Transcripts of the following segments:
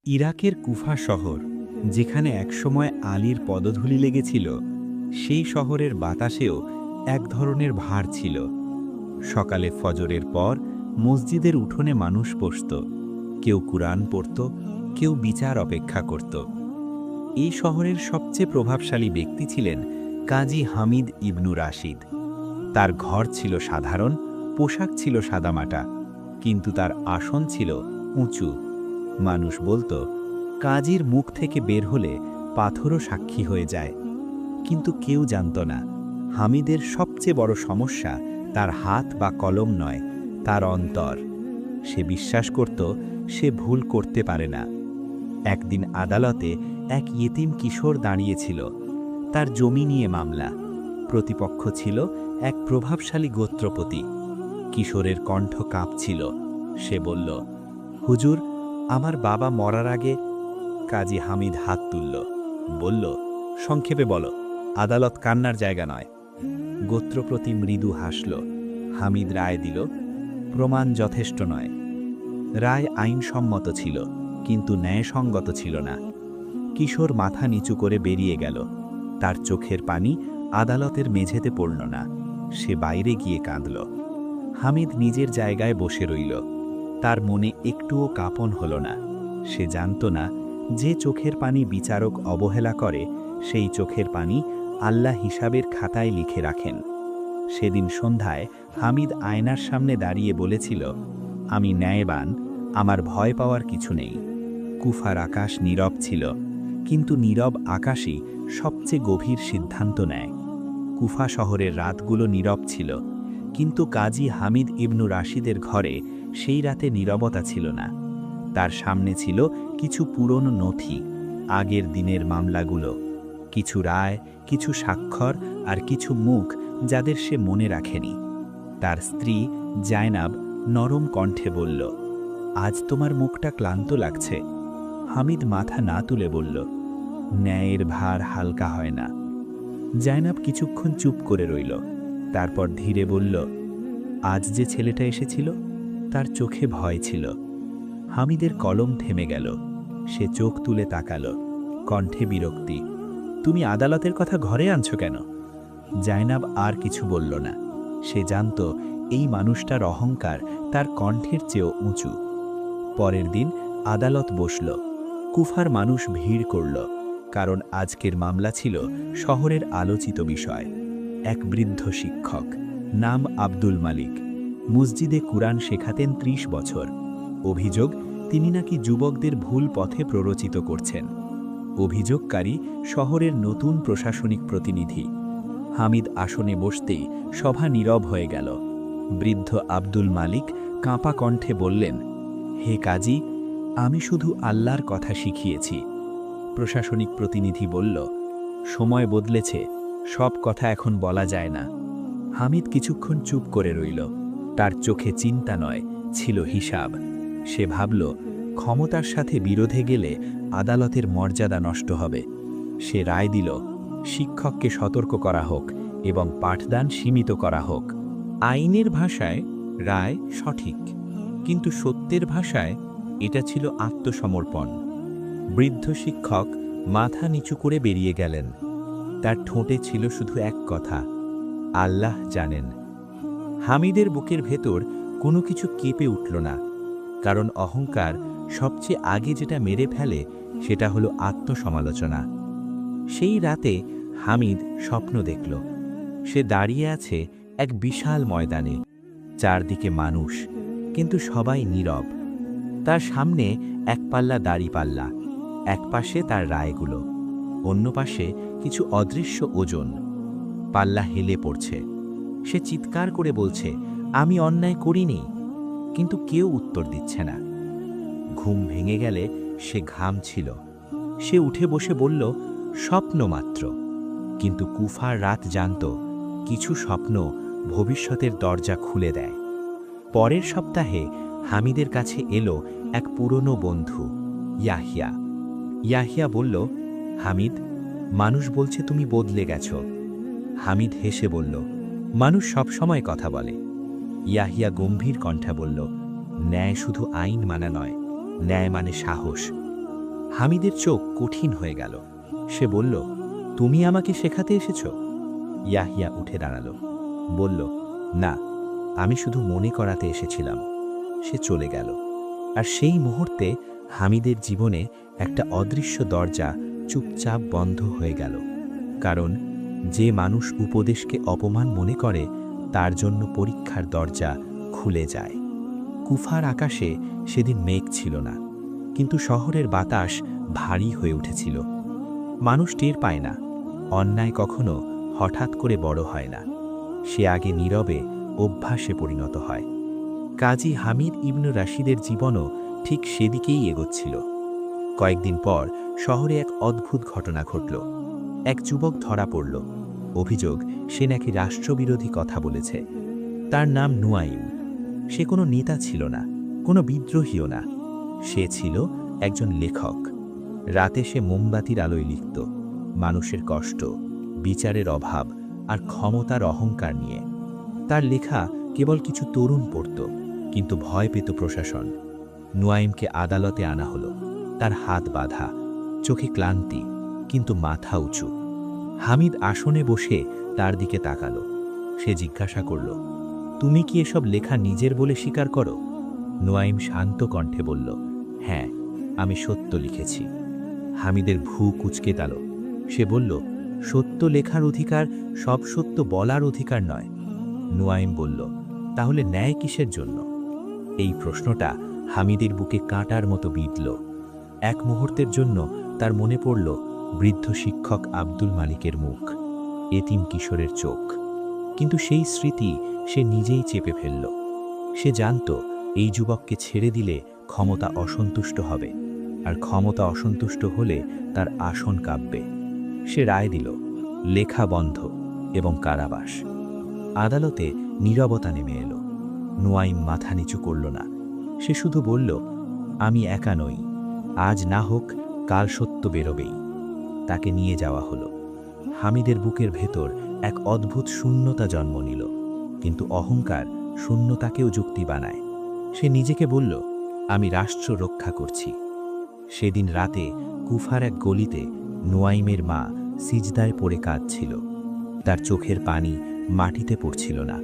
ইরাকের কুফা শহর, যেখানে একসময় আলীর পদধূলি লেগেছিল, সেই শহরের বাতাসেও এক ধরনের ভার ছিল। সকালে ফজরের পর মসজিদের উঠোনে মানুষ বসত, কেউ কুরআন পড়ত, কেউ বিচার অপেক্ষা করত। এই শহরের সবচেয়ে প্রভাবশালী ব্যক্তি ছিলেন কাজী হামিদ ইবনু রাশিদ। তার ঘর ছিল সাধারণ, পোশাক ছিল সাদামাটা, কিন্তু তার আসন ছিল উঁচু। মানুষ বলতো, কাজীর মুখ থেকে বের হলে পাথরও সাক্ষী হয়ে যায়। কিন্তু কেউ জানত না, হামিদের সবচেয়ে বড় সমস্যা তার হাত বা কলম নয়, তার অন্তর। সে বিশ্বাস করত সে ভুল করতে পারে না। একদিন আদালতে এক ইয়েতিম কিশোর দাঁড়িয়েছিল। তার জমি নিয়ে মামলা। প্রতিপক্ষ ছিল এক প্রভাবশালী গোত্রপতি। কিশোরের কণ্ঠ কাঁপছিল। সে বলল, হুজুর, আমার বাবা মরার আগে। কাজী হামিদ হাত তুলল, বলল, সংক্ষেপে বলো, আদালত কান্নার জায়গা নয়। গোত্রপতি মৃদু হাসল। হামিদ রায় দিল, প্রমাণ যথেষ্ট নয়। রায় আইনসম্মত ছিল, কিন্তু ন্যায়সঙ্গত ছিল না। কিশোর মাথা নিচু করে বেরিয়ে গেল। তার চোখের পানি আদালতের মেঝেতে পড়ল না। সে বাইরে গিয়ে কাঁদল। হামিদ নিজের জায়গায় বসে রইল। তার মনে একটুও কাঁপন হল না। সে জানত না, যে চোখের পানি বিচারক অবহেলা করে, সেই চোখের পানি আল্লাহ হিসাবের খাতায় লিখে রাখেন। সেদিন সন্ধ্যায় হামিদ আয়নার সামনে দাঁড়িয়ে বলেছিল, আমি ন্যায়বান, আমার ভয় পাওয়ার কিছু নেই। কুফার আকাশ নীরব ছিল, কিন্তু নীরব আকাশই সবচেয়ে গভীর সিদ্ধান্ত নেয়। কুফা শহরের রাতগুলো নীরব ছিল, কিন্তু কাজী হামিদ ইবনু রাশিদের ঘরে সেই রাতে নীরবতা ছিল না। তার সামনে ছিল কিছু পুরনো নথি, আগের দিনের মামলাগুলো, কিছু রায়, কিছু স্বাক্ষর, আর কিছু মুখ যাদের সে মনে রাখেনি। তার স্ত্রী জায়নাব নরম কণ্ঠে বলল, আজ তোমার মুখটা ক্লান্ত লাগছে। হামিদ মাথা না তুলে বলল, ন্যায়ের ভার হালকা হয় না। জায়নাব কিছুক্ষণ চুপ করে রইল। তারপর ধীরে বলল, আজ যে ছেলেটা এসেছিল, তার চোখে ভয় ছিল। হামিদের কলম থেমে গেল। সে চোখ তুলে তাকাল, কণ্ঠে বিরক্তি। তুমি আদালতের কথা ঘরে আনছো কেন? জায়নাব আর কিছু বলল না। সে জানত এই মানুষটার অহংকার তার কণ্ঠের চেয়েও উঁচু। পরের দিন আদালত বসল। কুফার মানুষ ভিড় করল, কারণ আজকের মামলা ছিল শহরের আলোচিত বিষয়। এক বৃদ্ধ শিক্ষক, নাম আব্দুল মালিক, মসজিদে কুরআন শেখাতেন ৩০ বছর। অভিযোগ, তিনি নাকি যুবকদের ভুল পথে প্ররোচিত করছেন। অভিযোগকারী শহরের নতুন প্রশাসনিক প্রতিনিধি। হামিদ আসনে বসতেই সভা নীরব হয়ে গেল। বৃদ্ধ আব্দুল মালিক কাঁপা কণ্ঠে বললেন, হে কাজী, আমি শুধু আল্লাহর কথা শিখিয়েছি। প্রশাসনিক প্রতিনিধি বলল, সময় বদলেছে, সব কথা এখন বলা যায় না। হামিদ কিছুক্ষণ চুপ করে রইল। তার চোখে চিন্তা নয়, ছিল হিসাব। সে ভাবল, ক্ষমতার সাথে বিরোধে গেলে আদালতের মর্যাদা নষ্ট হবে। সে রায় দিল, শিক্ষককে সতর্ক করা হোক এবং পাঠদান সীমিত করা হোক। আইনের ভাষায় রায় সঠিক, কিন্তু সত্যের ভাষায় এটা ছিল আত্মসমর্পণ। বৃদ্ধ শিক্ষক মাথা নিচু করে বেরিয়ে গেলেন। তার ঠোঁটে ছিল শুধু এক কথা, আল্লাহ জানেন। হামিদের বুকের ভেতর কোনো কিছু কেঁপে উঠল না, কারণ অহংকার সবচেয়ে আগে যেটা মেরে ফেলে সেটা হলো আত্মসমালোচনা। সেই রাতে হামিদ স্বপ্ন দেখল, সে দাঁড়িয়ে আছে এক বিশাল ময়দানে, চারদিকে মানুষ, কিন্তু সবাই নীরব। তার সামনে এক পাল্লা দাড়িপাল্লা, এক পাশে তার রায়গুলো, অন্য পাশে কিছু অদৃশ্য ওজন। পাল্লা হেলে পড়ছে। সে চিৎকার করে বলছে, আমি অন্যায় করিনি, কিন্তু কেউ উত্তর দিচ্ছে না। ঘুম ভেঙে গেলে সে ঘামছিল। সে উঠে বসে বলল, স্বপ্ন মাত্র। কিন্তু কুফার রাত জানত, কিছু স্বপ্ন ভবিষ্যতের দরজা খুলে দেয়। পরের সপ্তাহে হামিদের কাছে এলো এক পুরনো বন্ধু, ইয়াহিয়া। ইয়াহিয়া বলল, হামিদ, মানুষ বলছে তুমি বদলে গেছ। হামিদ হেসে বলল, মানুষ সবসময় কথা বলে। ইয়াহিয়া গম্ভীর কণ্ঠে বলল, ন্যায় শুধু আইন মানা নয়, ন্যায় মানে সাহস। হামিদের চোখ কঠিন হয়ে গেল। সে বলল, তুমি আমাকে শেখাতে এসেছ? ইয়াহিয়া উঠে দাঁড়ালো, বলল, না, আমি শুধু মনে করাতে এসেছিলাম। সে চলে গেল। আর সেই মুহূর্তে হামিদের জীবনে একটা অদৃশ্য দরজা চুপচাপ বন্ধ হয়ে গেল। কারণ যে মানুষ উপদেশকে অপমান মনে করে, তার জন্য পরীক্ষার দরজা খুলে যায়। কুফার আকাশে সেদিন মেঘ ছিল না, কিন্তু শহরের বাতাস ভারী হয়ে উঠেছিল। মানুষ টের পায় না, অন্যায় কখনো হঠাৎ করে বড় হয় না, সে আগে নীরবে অভ্যাসে পরিণত হয়। কাজী হামিদ ইবনু রাশিদের জীবনও ঠিক সেদিকেই এগোচ্ছিল। কয়েকদিন পর শহরে এক অদ্ভুত ঘটনা ঘটল। এক যুবক ধরা পড়ল। অভিযোগ, সে নাকি রাষ্ট্রবিরোধী কথা বলেছে। তার নাম নুয়াইম। সে কোনো নেতা ছিল না, কোনো বিদ্রোহীও না। সে ছিল একজন লেখক। রাতে সে মোমবাতির আলোয় লিখত, মানুষের কষ্ট, বিচারের অভাব আর ক্ষমতার অহংকার নিয়ে। তার লেখা কেবল কিছু তরুণ পড়ত, কিন্তু ভয় পেত প্রশাসন। নুয়াইমকে আদালতে আনা হলো। তার হাত বাঁধা, চোখে ক্লান্তি, কিন্তু মাথা উঁচু। হামিদ আসনে বসে তার দিকে তাকালো। সে জিজ্ঞাসা করল, তুমি কি এসব লেখা নিজের বলে স্বীকার করো? নুয়াইম শান্ত কণ্ঠে বলল, হ্যাঁ, আমি সত্য লিখেছি। হামিদের ভ্রু কুঁচকে গেল। সে বলল, সত্য লেখার অধিকার সব সত্য বলার অধিকার নয়। নুয়াইম বলল, তাহলে ন্যায় কিসের জন্য? এই প্রশ্নটা হামিদের বুকে কাঁটার মতো বিঁধল। এক মুহূর্তের জন্য তার মনে পড়ল বৃদ্ধ শিক্ষক আব্দুল মালিকের মুখ, এতিম কিশোরের চোখ। কিন্তু সেই স্মৃতি সে নিজেই চেপে ফেলল। সে জানত এই যুবককে ছেড়ে দিলে ক্ষমতা অসন্তুষ্ট হবে, আর ক্ষমতা অসন্তুষ্ট হলে তার আসন কাঁপবে। সে রায় দিল, লেখা বন্ধ এবং কারাবাস। আদালতে নীরবতা নেমে এলো। নুয়াইম মাথা নিচু করল না। সে শুধু বলল, আমি একা নই, আজ না হোক কাল সত্য বেরোবেই। তাকে নিয়ে যাওয়া হলো। হামিদের বুকের ভেতর এক অদ্ভুত শূন্যতা জন্ম নিল, কিন্তু অহংকার শূন্যতাকেও যুক্তি বানায়। সে নিজেকে বলল, আমি রাষ্ট্র রক্ষা করছি। সেদিন রাতে কুফার এক গলিতে নুয়াইমের মা সিজদায় পড়ে কাঁদছিল। তার চোখের পানি মাটিতে পড়ছিল না,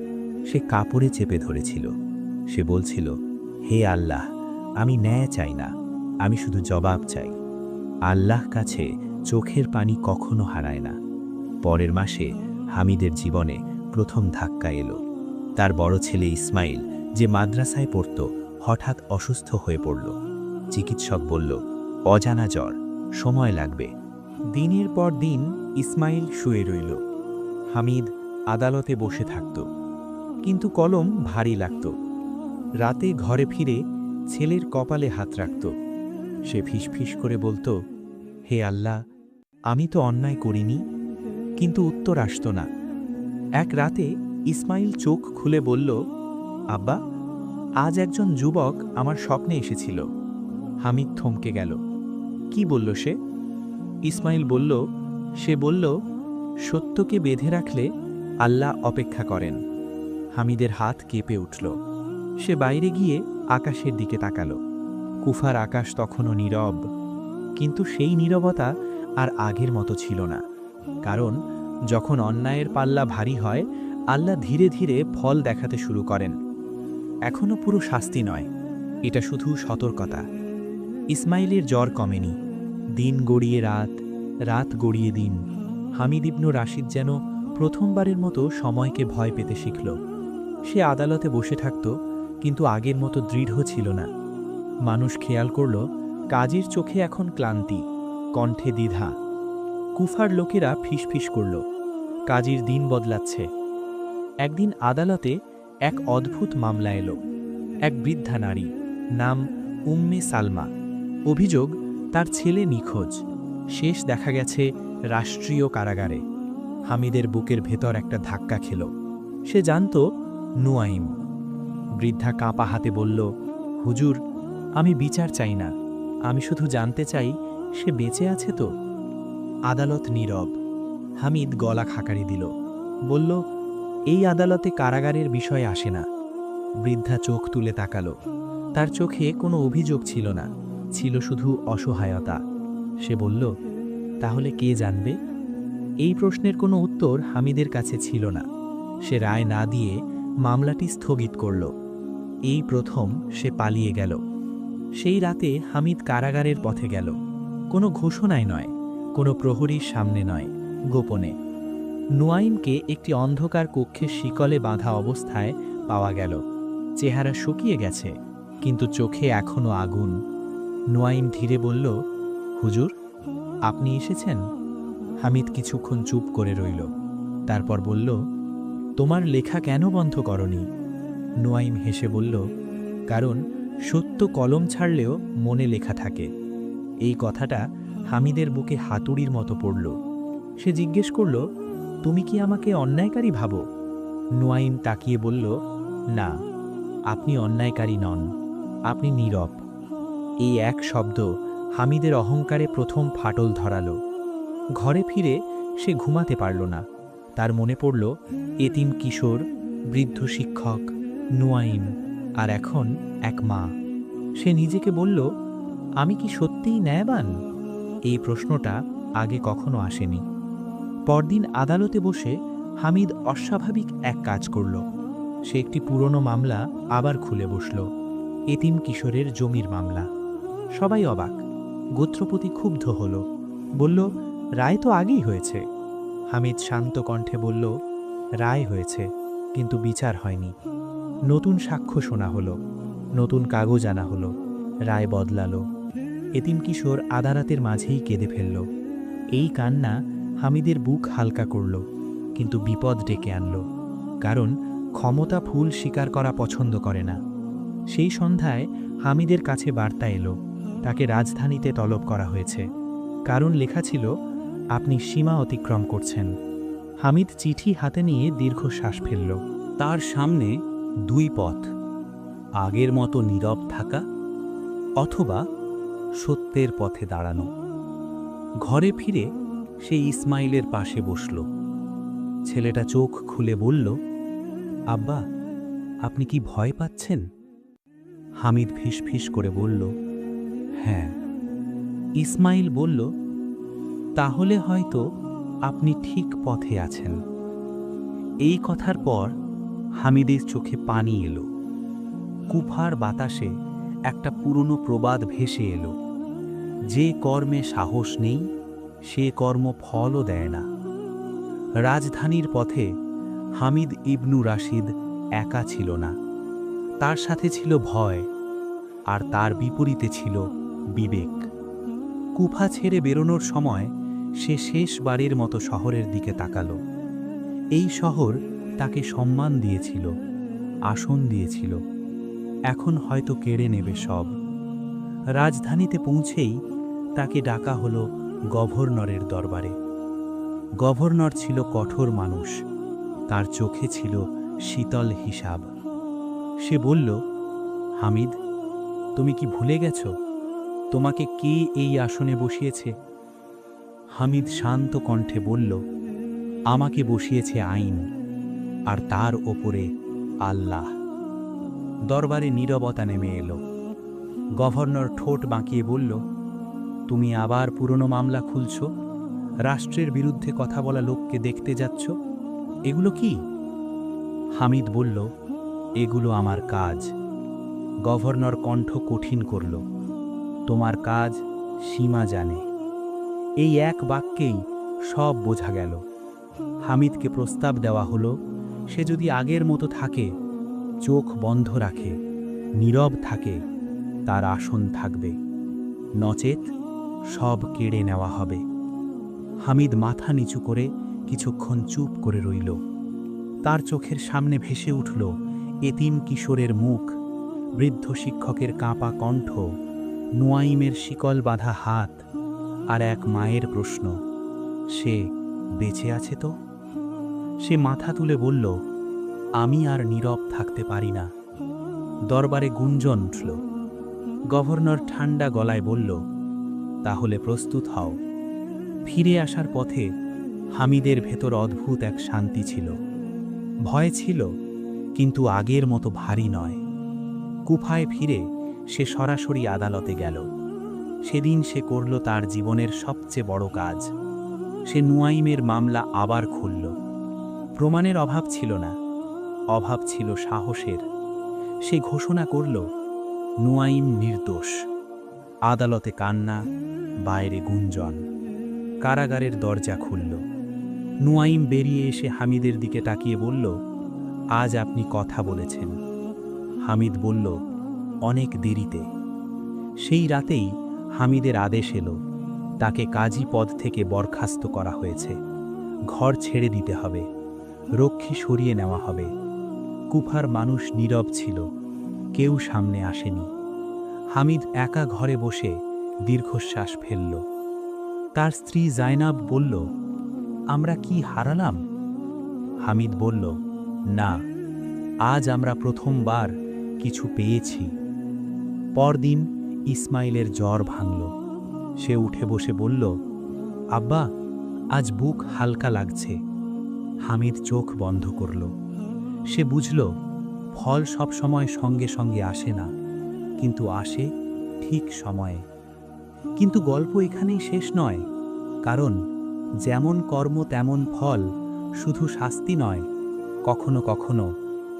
সে কাপড়ে চেপে ধরেছিল। সে বলছিল, হে আল্লাহ, আমি ন্যায় চাই না, আমি শুধু জবাব চাই। আল্লাহ কাছে চোখের পানি কখনো হারায় না। পরের মাসে হামিদের জীবনে প্রথম ধাক্কা এলো। তার বড় ছেলে ইসমাইল, যে মাদ্রাসায় পড়ত, হঠাৎ অসুস্থ হয়ে পড়ল। চিকিৎসক বলল, অজানা জ্বর, সময় লাগবে। দিনের পর দিন ইসমাইল শুয়ে রইল। হামিদ আদালতে বসে থাকত, কিন্তু কলম ভারী লাগত। রাতে ঘরে ফিরে ছেলের কপালে হাত রাখত। সে ফিসফিস করে বলতো, হে আল্লাহ, আমি তো অন্যায় করিনি। কিন্তু উত্তর আসত না। এক রাতে ইসমাইল চোখ খুলে বলল, আব্বা, আজ একজন যুবক আমার স্বপ্নে এসেছিল। হামিদ থমকে গেল। কি বলল সে? ইসমাইল বলল, সে বলল, সত্যকে বেঁধে রাখলে আল্লাহ অপেক্ষা করেন। হামিদের হাত কেঁপে উঠল। সে বাইরে গিয়ে আকাশের দিকে তাকাল। কুফার আকাশ তখনও নীরব, কিন্তু সেই নীরবতা আর আগের মতো ছিল না। কারণ যখন অন্যায়ের পাল্লা ভারী হয়, আল্লাহ ধীরে ধীরে ফল দেখাতে শুরু করেন। এখনও পুরো শাস্তি নয়, এটা শুধু সতর্কতা। ইসমাইলের জ্বর কমেনি। দিন গড়িয়ে রাত, রাত গড়িয়ে দিন। হামিদ ইবনু রাশিদ যেন প্রথমবারের মতো সময়কে ভয় পেতে শিখল। সে আদালতে বসে থাকত, কিন্তু আগের মতো দৃঢ় ছিল না। মানুষ খেয়াল করল, কাজীর চোখে এখন ক্লান্তি, কণ্ঠে দ্বিধা। কুফার লোকেরা ফিসফিস করল, কাজীর দিন বদলাচ্ছে। একদিন আদালতে এক অদ্ভুত মামলা এলো। এক বৃদ্ধা নারী, নাম উম্মে সালমা। অভিযোগ, তার ছেলে নিখোঁজ। শেষ দেখা গেছে রাষ্ট্রীয় কারাগারে। হামিদের বুকের ভেতর একটা ধাক্কা খেল। সে জানত নুয়াইম। বৃদ্ধা কাঁপা হাতে বলল, হুজুর, আমি বিচার চাই না, আমি শুধু জানতে চাই সে বেঁচে আছে তো। আদালত নীরব। হামিদ গলা খাকারি দিল, বলল, এই আদালতে কারাগারের বিষয় আসে না। বৃদ্ধা চোখ তুলে তাকালো। তার চোখে কোনো অভিযোগ ছিল না, ছিল শুধু অসহায়তা। সে বলল, তাহলে কে জানবে? এই প্রশ্নের কোনো উত্তর হামিদের কাছে ছিল না। সে রায় না দিয়ে মামলাটি স্থগিত করল। এই প্রথম সে পালিয়ে গেল। সেই রাতে হামিদ কারাগারের পথে গেল, কোনো ঘোষণায় নয়, কোনো প্রহরীর সামনে নয়, গোপনে। নুয়াইমকে একটি অন্ধকার কক্ষে শিকলে বাঁধা অবস্থায় পাওয়া গেল। চেহারা শুকিয়ে গেছে, কিন্তু চোখে এখনো আগুন। নুয়াইম ধীরে বলল, হুজুর, আপনি এসেছেন? হামিদ কিছুক্ষণ চুপ করে রইল। তারপর বলল, তোমার লেখা কেন বন্ধ করনি? নুয়াইম হেসে বলল, কারণ সত্য কলম ছাড়লেও মনে লেখা থাকে। এই কথাটা হামিদের বুকে হাতুড়ির মতো পড়ল। সে জিজ্ঞেস করল, তুমি কি আমাকে অন্যায়কারী ভাবো? নুয়াইম তাকিয়ে বলল, না, আপনি অন্যায়কারী নন, আপনি নীরব। এই এক শব্দ হামিদের অহংকারে প্রথম ফাটল ধরালো। ঘরে ফিরে সে ঘুমাতে পারল না। তার মনে পড়ল এতিম কিশোর, বৃদ্ধ শিক্ষক, নুয়াইম, আর এখন এক মা। সে নিজেকে বলল, আমি কি সত্যিই ন্যায়বান? এই প্রশ্নটা আগে কখনো আসেনি। পরদিন আদালতে বসে হামিদ অস্বাভাবিক এক কাজ করল। সে একটি পুরনো মামলা আবার খুলে বসল, এতিম কিশোরের জমির মামলা। সবাই অবাক। গোত্রপতি ক্ষুব্ধ হল, বলল, রায় তো আগেই হয়েছে। হামিদ শান্ত কণ্ঠে বলল, রায় হয়েছে, কিন্তু বিচার হয়নি। নতুন সাক্ষ্য শোনা হলো, নতুন কাগজ আনা হলো, রায় বদলালো। এতিম কিশোর আদালতের মাঝেই কেঁদে ফেলল। এই কান্না হামিদের বুক হালকা করল, কিন্তু বিপদ ডেকে আনল। কারণ ক্ষমতা ফুল স্বীকার করা পছন্দ করে না। সেই সন্ধ্যায় হামিদের কাছে বার্তা এলো, তাকে রাজধানীতে তলব করা হয়েছে। কারণ লেখা ছিল, আপনি সীমা অতিক্রম করছেন। হামিদ চিঠি হাতে নিয়ে দীর্ঘশ্বাস ফেলল। তার সামনে দুই পথ, আগের মতো নীরব থাকা অথবা সত্যের পথে দাঁড়ানো। ঘরে ফিরে সে ইসমাইলের পাশে বসল। ছেলেটা চোখ খুলে বলল, আব্বা, আপনি কি ভয় পাচ্ছেন? হামিদ ফিসফিস করে বলল, হ্যাঁ। ইসমাইল বলল, তাহলে হয়তো আপনি ঠিক পথে আছেন। এই কথার পর হামিদের চোখে পানি এলো। কুফার বাতাসে একটা পুরনো প্রবাদ ভেসে এলো, যে কর্মে সাহস নেই সে কর্ম ফলও দেয় না। রাজধানীর পথে হামিদ ইবনু রাশিদ একা ছিল না। তার সাথে ছিল ভয়, আর তার বিপরীতে ছিল বিবেক। কুফা ছেড়ে বেরোনোর সময় সে শেষবারের মতো শহরের দিকে তাকালো। এই শহর তাকে সম্মান দিয়েছিল, আসন দিয়েছিল, এখন হয়তো কেড়ে নেবে সব। রাজধানীতে পৌঁছেই তাকে ডাকা হলো গভর্নরের দরবারে। গভর্নর ছিল কঠোর মানুষ, তার চোখে ছিল শীতল হিসাব। সে বলল, হামিদ, তুমি কি ভুলে গেছ তোমাকে কে এই আসনে বসিয়েছে? হামিদ শান্ত কণ্ঠে বলল, আমাকে বসিয়েছে আইন, আর তার ওপরে আল্লাহ। দরবারে নীরবতা নেমে এলো। গভর্নর ঠোঁট বাঁকিয়ে বলল, তুমি আবার পুরনো মামলা খুলছ, রাষ্ট্রের বিরুদ্ধে কথা বলা লোককে দেখতে যাচ্ছ, এগুলো কি? হামিদ বলল, এগুলো আমার কাজ। গভর্নর কণ্ঠ কঠিন করল, তোমার কাজ সীমা জানে। এই এক বাক্যেই সব বোঝা গেল। হামিদকে প্রস্তাব দেওয়া হলো, সে যদি আগের মতো থাকে, চোখ বন্ধ রাখে, নীরব থাকে, তার আসন থাকবে, নচেত সব কেড়ে নেওয়া হবে। হামিদ মাথা নিচু করে কিছুক্ষণ চুপ করে রইল। তার চোখের সামনে ভেসে উঠল এতিম কিশোরের মুখ, বৃদ্ধ শিক্ষকের কাঁপা কণ্ঠ, নুয়াইমের শিকল বাঁধা হাত, আর এক মায়ের প্রশ্ন, সে বেঁচে আছে তো? সে মাথা তুলে বলল, আমি আর নীরব থাকতে পারি না। দরবারে গুঞ্জন উঠল। গভর্নর ঠান্ডা গলায় বলল, তাহলে প্রস্তুত হও। ফিরে আসার পথে হামিদের ভেতর অদ্ভুত এক শান্তি ছিল। ভয় ছিল, কিন্তু আগের মতো ভারী নয়। কুফায় ফিরে সে সরাসরি আদালতে গেল। সেদিন সে করল তার জীবনের সবচেয়ে বড় কাজ। সে নুয়াইমের মামলা আবার খুলল। প্রমাণের অভাব ছিল না, অভাব ছিল সাহসের। সে ঘোষণা করল, নুয়াইম নির্দোষ। আদালতে কান্না, বাইরে গুঞ্জন। কারাগারের দরজা খুলল। নুয়াইম বেরিয়ে এসে হামিদের দিকে তাকিয়ে বলল, আজ আপনি কথা বলেছেন। হামিদ বলল, অনেক দেরিতে। সেই রাতেই হামিদের আদেশ এলো, তাকে কাজী পদ থেকে বরখাস্ত করা হয়েছে। ঘর ছেড়ে দিতে হবে, রক্ষী সরিয়ে নেওয়া হবে। কুফার মানুষ নীরব ছিল, কেউ সামনে আসেনি। হামিদ একা ঘরে বসে দীর্ঘশ্বাস ফেলল। তার স্ত্রী জাইনাব বলল, আমরা কি হারালাম? হামিদ বলল, না, আজ আমরা প্রথমবার কিছু পেয়েছি। পরদিন ইসমাইলের জ্বর ভাঙল। সে উঠে বসে বলল, আব্বা, আজ বুক হালকা লাগছে। হামিদ চোখ বন্ধ করল। সে বুঝল, ফল সব সময় সঙ্গে সঙ্গে আসে না, কিন্তু আসে ঠিক সময়ে। কিন্তু গল্প এখানেই শেষ নয়, কারণ যেমন কর্ম তেমন ফল শুধু শাস্তি নয়, কখনো কখনো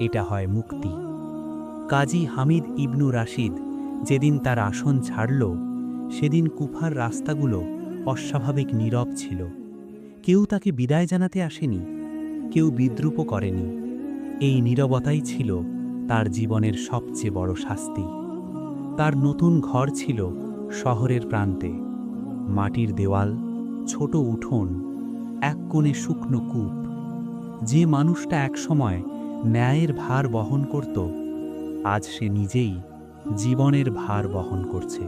এটা হয় মুক্তি। কাজী হামিদ ইবনু রাশিদ যেদিন তার আসন ছাড়ল, সেদিন কুফার রাস্তাগুলো অস্বাভাবিক নীরব ছিল। কেউ তাকে বিদায় জানাতে আসেনি, কেউ বিদ্রূপও করেনি। এই নীরবতাই ছিল তার জীবনের সবচেয়ে বড় শাস্তি। তার নতুন ঘর ছিল শহরের প্রান্তে। মাটির দেওয়াল, ছোট উঠোন, এক কোণে শুকনো কূপ। যে মানুষটা একসময় ন্যায়ের ভার বহন করত, আজ সে নিজেই জীবনের ভার বহন করছে।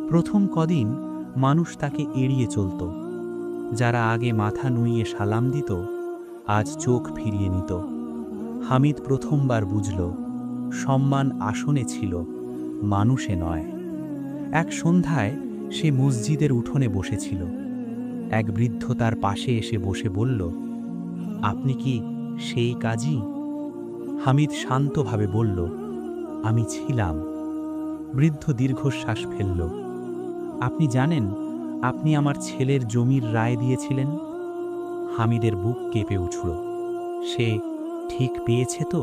প্রথম কদিন মানুষ তাকে এড়িয়ে চলত। যারা আগে মাথা নুইয়ে সালাম দিত, আজ চোখ ফিরিয়ে নিত। হামিদ প্রথমবার বুঝল, সম্মান আসনে ছিল, মানুষে নয়। এক সন্ধ্যায় সে মসজিদের উঠোনে বসেছিল। এক বৃদ্ধ তার পাশে এসে বসে বলল, আপনি কি সেই কাজী? হামিদ শান্তভাবে বলল, আমি ছিলাম। বৃদ্ধ দীর্ঘশ্বাস ফেলল। আপনি জানেন, আপনি আমার ছেলের জমির রায় দিয়েছিলেন? হামিদের বুক কেঁপে উঠল। সে ঠিক পেয়েছে তো?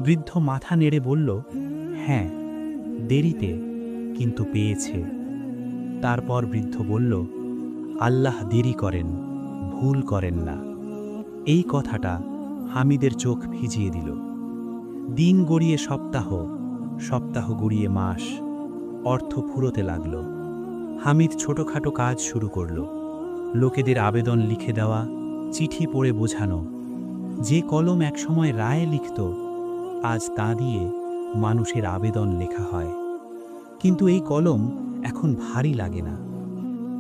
বৃদ্ধ মাথা নেড়ে বলল, হ্যাঁ, দেরিতে, কিন্তু পেয়েছে। তারপর বৃদ্ধ বলল, আল্লাহ দেরি করেন, ভুল করেন না। এই কথাটা হামিদের চোখ ভিজিয়ে দিল। দিন গড়িয়ে সপ্তাহ, সপ্তাহ গড়িয়ে মাস, অর্থ ফুরোতে লাগল। হামিদ ছোটখাটো কাজ শুরু করল। লোকেদের আবেদন লিখে দেওয়া, চিঠি পড়ে বোঝানো। যে কলম একসময় রায় লিখত, আজ তা দিয়ে মানুষের আবেদন লেখা হয়। কিন্তু এই কলম এখন ভারী লাগে না।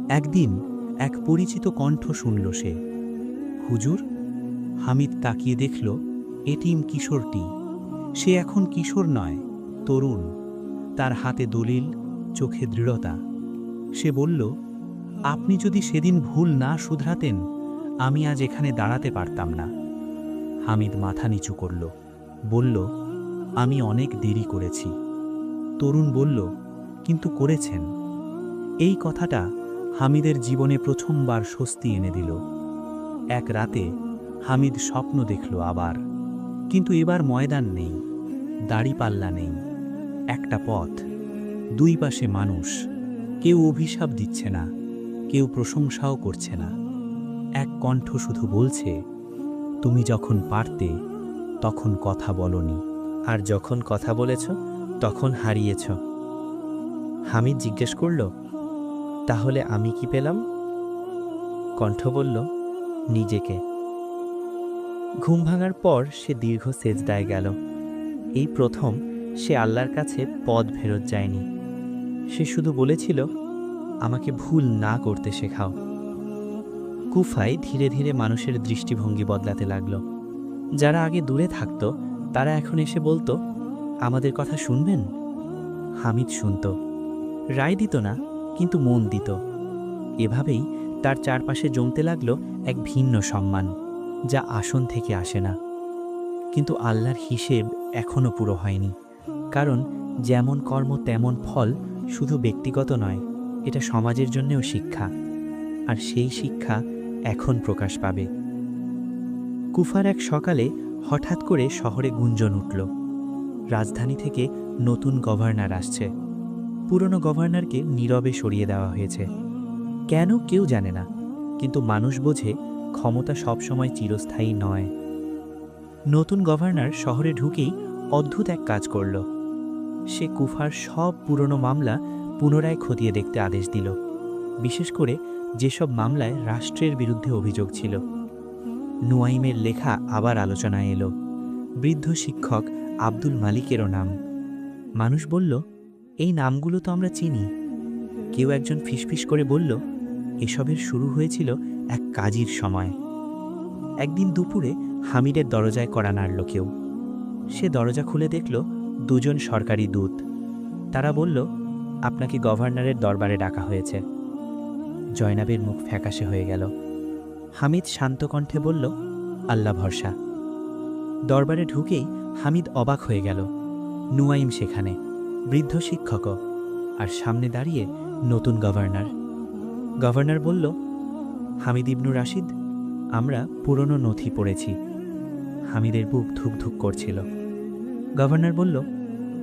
একদিন এক পরিচিত কণ্ঠ শুনল সে, হুজুর। হামিদ তাকিয়ে দেখল, এটিম কিশোরটি। সে এখন কিশোর নয়, তরুণ। তার হাতে দলিল, চোখে দৃঢ়তা। সে বলল, আপনি যদি সেদিন ভুল না শুধরাতেন, আমি আজ এখানে দাঁড়াতে পারতাম না। হামিদ মাথা নিচু করল, বলল, আমি অনেক দেরি করেছি। তরুণ বলল, কিন্তু করেছেন। এই কথাটা হামিদের জীবনে প্রথমবার স্বস্তি এনে দিল। এক রাতে হামিদ স্বপ্ন দেখল আবার, কিন্তু এবার ময়দান নেই, দাড়িপাল্লা নেই। একটা পথ, দুই পাশে মানুষ। কেউ অভিশাপ দিচ্ছে না, কেউ প্রশংসাও করছে না। এক কণ্ঠ শুধু বলছে, তুমি যখন পারতে তখন কথা বলনি, আর যখন কথা বলেছ তখন হারিয়েছ। হামিদ জিজ্ঞেস করল, তাহলে আমি কি পেলাম? কণ্ঠ বলল, নিজেকে। ঘুম ভাঙার পর সে দীর্ঘ সেজদায় গেল। এই প্রথম সে আল্লাহর কাছে পদ ফেরত যায়নি। সে শুধু বলেছিল, আমাকে ভুল না করতে শেখাও। কুফায় ধীরে ধীরে মানুষের দৃষ্টিভঙ্গি বদলাতে লাগল। যারা আগে দূরে থাকত, তারা এখন এসে বলতো, আমাদের কথা শুনবেন? হামিদ শুনত, রায় দিত না, কিন্তু মন দিত। এভাবেই তার চারপাশে জমতে লাগল এক ভিন্ন সম্মান, যা আসন থেকে আসে না। কিন্তু আল্লাহর হিসেব এখনও পুরো হয়নি, কারণ যেমন কর্ম তেমন ফল শুধু ব্যক্তিগত নয়, এটা সমাজের জন্যও শিক্ষা, আর সেই শিক্ষা এখন প্রকাশ পাবে। কুফার এক সকালে হঠাৎ করে শহরে গুঞ্জন উঠল। রাজধানী থেকে নতুন গভর্নর আসছে। পুরনো গভর্নরকে নীরবে সরিয়ে দেওয়া হয়েছে। কেন কেউ জানে না, কিন্তু মানুষ বোঝে ক্ষমতা সবসময় চিরস্থায়ী নয়। নতুন গভর্নর শহরে ঢুকেই অদ্ভুত এক কাজ করল। সে কুফার সব পুরনো মামলা পুনরায় খতিয়ে দেখতে আদেশ দিল, বিশেষ করে যেসব মামলায় রাষ্ট্রের বিরুদ্ধে অভিযোগ ছিল। নুয়াইমের লেখা আবার আলোচনায় এলো। বৃদ্ধ শিক্ষক আব্দুল মালিকেরও নাম। মানুষ বলল, এই নামগুলো তো আমরা চিনি। কেউ একজন ফিসফিস করে বলল, এসবের শুরু হয়েছিল এক কাজীর সময়। একদিন দুপুরে হামিদের দরজায় কড়া নাড়ল কেউ। সে দরজা খুলে দেখল দুজন সরকারি দূত। তারা বলল, আপনাকে গভর্নরের দরবারে ডাকা হয়েছে। জয়নাবের মুখ ফ্যাকাশে হয়ে গেল। হামিদ শান্ত কণ্ঠে বলল, আল্লাহ ভরসা। দরবারে ঢুকেই হামিদ অবাক হয়ে গেল। নুয়াইম সেখানে, বৃদ্ধ শিক্ষকও, আর সামনে দাঁড়িয়ে নতুন গভর্নর। গভর্নর বলল, হামিদ ইবনু রাশিদ, আমরা পুরনো নথি পড়েছি। হামিদের বুক ধুকধুক করছিল। গভর্নর বলল,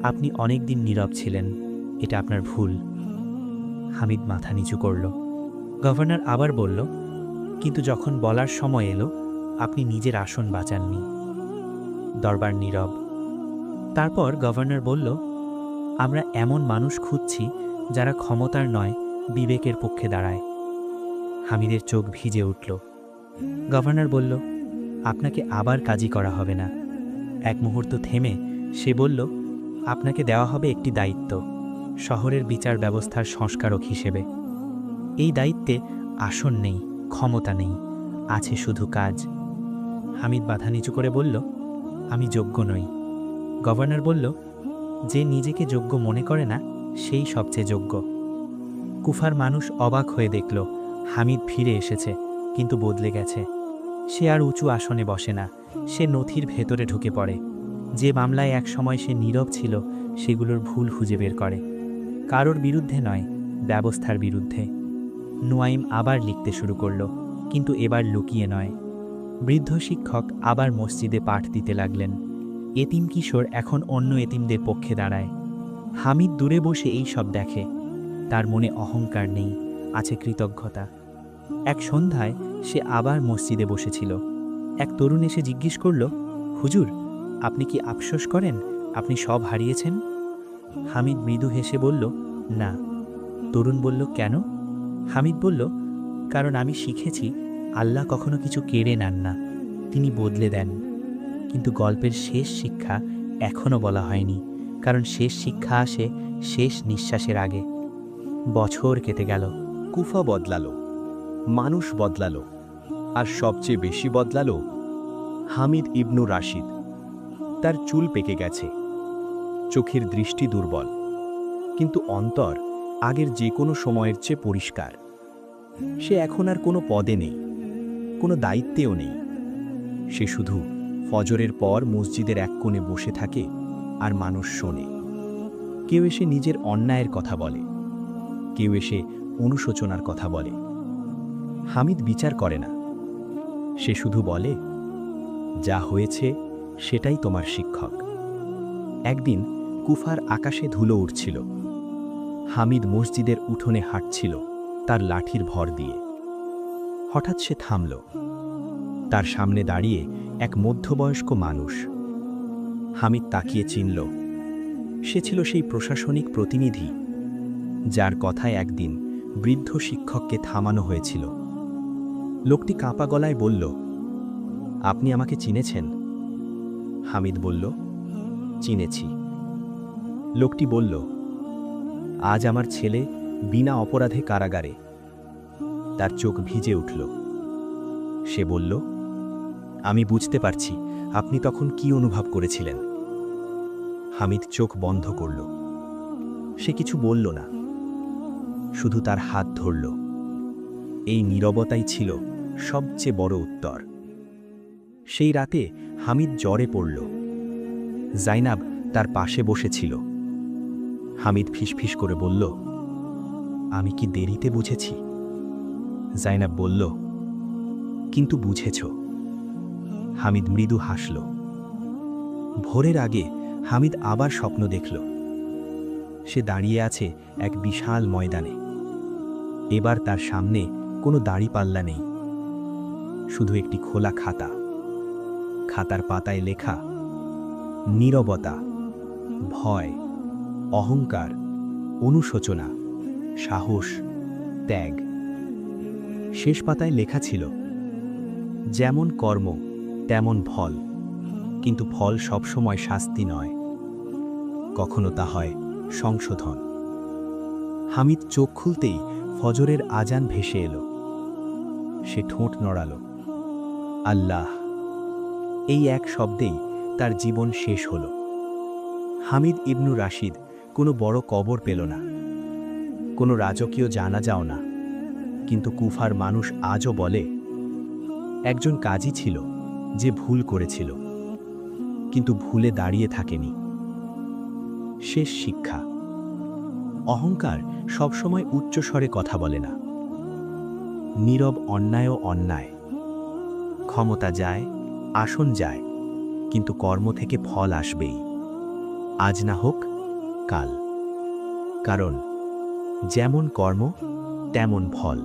আপনি অনেক দিন নীরব ছিলেন, এটা আপনার ভুল। হামিদ মাথা নিচু করল। গভর্নর আবার বলল, কিন্তু যখন বলার সময় এলো, আপনি নিজের আসন বাঁচাননি। দরবার নীরব। তারপর গভর্নর বলল, আমরা এমন মানুষ খুঁজছি যারা ক্ষমতার নয়, বিবেকের পক্ষে দাঁড়ায়। হামিদের চোখ ভিজে উঠল। গভর্নর বলল, আপনাকে আবার কাজী করা হবে না। এক মুহূর্ত থেমে সে বলল, আপনাকে দেওয়া হবে একটি দায়িত্ব, শহরের বিচার ব্যবস্থার সংস্কারক হিসেবে। এই দায়িত্বে আসন নেই, ক্ষমতা নেই, আছে শুধু কাজ। হামিদ মাথা নিচু করে বলল, আমি যোগ্য নই। গভর্নর বলল, যে নিজেকে যোগ্য মনে করে না, সেই সবচেয়ে যোগ্য। কুফার মানুষ অবাক হয়ে দেখল হামিদ ফিরে এসেছে, কিন্তু বদলে গেছে। সে আর উঁচু আসনে বসে না, সে নথির ভেতরে ঢুকে পড়ে। যে মামলায় একসময় সে নীরব ছিল, সেগুলোর ভুল খুঁজে বের করে। কারোর বিরুদ্ধে নয়, ব্যবস্থার বিরুদ্ধে। নুয়াইম আবার লিখতে শুরু করল, কিন্তু এবার লুকিয়ে নয়। বৃদ্ধ শিক্ষক আবার মসজিদে পাঠ দিতে লাগলেন। এতিম কিশোর এখন অন্য এতিমদের পক্ষে দাঁড়ায়। হামিদ দূরে বসে এই সব দেখে। তার মনে অহংকার নেই, আছে কৃতজ্ঞতা। এক সন্ধ্যায় সে আবার মসজিদে বসেছিল। এক তরুণ এসে জিজ্ঞেস করল, হুজুর, আপনি কি আফসোস করেন আপনি সব হারিয়েছেন? হামিদ মৃদু হেসে বলল, না। তরুণ বলল, কেন? হামিদ বলল, কারণ আমি শিখেছি আল্লাহ কখনো কিছু কেড়ে নেন না, তিনি বদলে দেন। কিন্তু গল্পের শেষ শিক্ষা এখনও বলা হয়নি, কারণ শেষ শিক্ষা আসে শেষ নিঃশ্বাসের আগে। বছর কেটে গেল। কুফা বদলালো, মানুষ বদলালো, আর সবচেয়ে বেশি বদলালো হামিদ ইবনু রাশিদ। তার চুল পেকে গেছে, চোখের দৃষ্টি দুর্বল, কিন্তু অন্তর আগের যে কোনো সময়ের চেয়ে পরিষ্কার। সে এখন আর কোনো পদে নেই, কোনো দায়িত্বেও নেই। সে শুধু ফজরের পর মসজিদের এক কোণে বসে থাকে আর মানুষ শোনে। কেউ এসে নিজের অন্যায়ের কথা বলে, কেউ এসে অনুশোচনার কথা বলে। হামিদ বিচার করে না, সে শুধু বলে, যা হয়েছে সেটাই তোমার শিক্ষক। একদিন কুফার আকাশে ধুলো উঠছিল। হামিদ মসজিদের উঠোনে হাঁটছিল তার লাঠির ভর দিয়ে। হঠাৎ সে থামল। তার সামনে দাঁড়িয়ে এক মধ্যবয়স্ক মানুষ। হামিদ তাকিয়ে চিনল, সে ছিল সেই প্রশাসনিক প্রতিনিধি যার কথায় একদিন বৃদ্ধ শিক্ষককে থামানো হয়েছিল। লোকটি কাঁপা গলায় বলল, আপনি আমাকে চিনেছেন? হামিদ বলল, চিনেছি। লোকটি বলল, আজ আমার ছেলে বিনা অপরাধে কারাগারে। তার চোখ ভিজে উঠল। সে বলল, আমি বুঝতে পারছি আপনি তখন কি অনুভব করেছিলেন। হামিদ চোখ বন্ধ করল। সে কিছু বলল না, শুধু তার হাত ধরল। এই নীরবতাই ছিল সবচেয়ে বড় উত্তর। সেই রাতে হামিদ জ্বরে পড়ল। জাইনাব তার পাশে বসেছিল। হামিদ ফিসফিস করে বলল, আমি কি দেরিতে বুঝেছি? জাইনাব বলল, কিন্তু বুঝেছ। হামিদ মৃদু হাসল। ভোরের আগে হামিদ আবার স্বপ্ন দেখল। সে দাঁড়িয়ে আছে এক বিশাল ময়দানে। এবার তার সামনে কোনো দাড়িপাল্লা নেই, শুধু একটি খোলা খাতা। খাতার পাতায় লেখা নীরবতা, ভয়, অহংকার, অনুশোচনা, সাহস, ত্যাগ। শেষ পাতায় লেখা ছিল, যেমন কর্ম তেমন ফল, কিন্তু ফল সবসময় শাস্তি নয়, কখনো তা হয় সংশোধন। হামিদ চোখ খুলতেই ফজরের আজান ভেসে এলো। সে ঠোঁট নড়াল। আল্লাহ! এই এক শব্দেই তার জীবন শেষ হল। হামিদ ইবনু রাশিদ কোনো বড় কবর পেল না, কোনো রাজকীয় জানাজাও না, কিন্তু কুফার মানুষ আজও বলে, একজন কাজী ছিল যে ভুল করেছিল, কিন্তু ভুলে দাঁড়িয়ে থাকেনি। শেষ শিক্ষা: অহংকার সবসময় উচ্চস্বরে কথা বলে না। নীরব অন্যায়ও অন্যায়। ক্ষমতা যায়, আসন যায়, কিন্তু কর্ম থেকে ফল আসবেই, আজ না হোক কাল। কারণ যেমন কর্ম তেমন ফল।